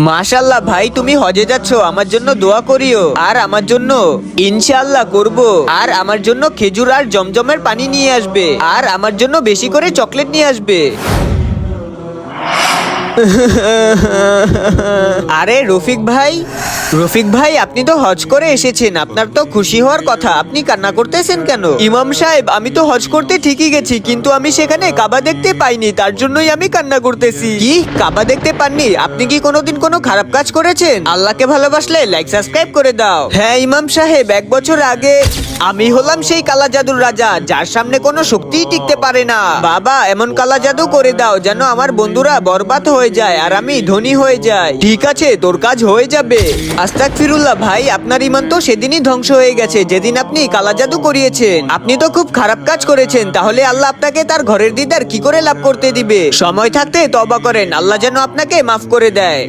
মাশাল্লাহ ভাই, তুমি হজে যাচ্ছ, আমার জন্য দোয়া করিও। আর আমার জন্য ইনশাআল্লাহ করব। আর আমার জন্য খেজুর আর জমজমের পানি নিয়ে আসবে। আর আমার জন্য বেশি করে চকলেট নিয়ে আসবে। আরে রফিক ভাই, রফিক ভাই, আপনি তো হজ করে এসেছেন, আপনার তো খুশি হওয়ার কথা, আপনি কান্না করতেছেন কেন? ইমাম সাহেব, আমি তো হজ করতে ঠিকই গেছি, কিন্তু আমি সেখানে কাবা দেখতে পাইনি, তার জন্যই আমি কান্না করতেছি। কি কাবা দেখতে পাননি? আপনি কি কোনোদিন কোনো খারাপ কাজ করেছেন? আল্লাহকে ভালোবাসলে লাইক সাবস্ক্রাইব করে দাও। হ্যাঁ ইমাম সাহেব, 1 বছর আগে আমি হলাম সেই কালা জাদুর রাজা, যার সামনে কোনো শক্তিই টিকতে পারে না। বাবা, এমন কালা জাদু করে দাও যেন আমার বন্ধুরা বরবাদ হয়ে যায় আর আমি ধনী হয়ে যাই। ঠিক আছে, তোর কাজ হয়ে যাবে। আস্তাগফিরুল্লাহ ভাই, আপনার ইমান তো সেদিনই ধ্বংস হয়ে গেছে যেদিন আপনি কালা জাদু করিয়েছেন। আপনি তো খুব খারাপ কাজ করেছেন, তাহলে আল্লাহ আপনাকে তার ঘরের দিদার কি করে লাভ করতে দিবে? সময় থাকতে তওবা করেন, আল্লাহ যেন আপনাকে মাফ করে দেয়।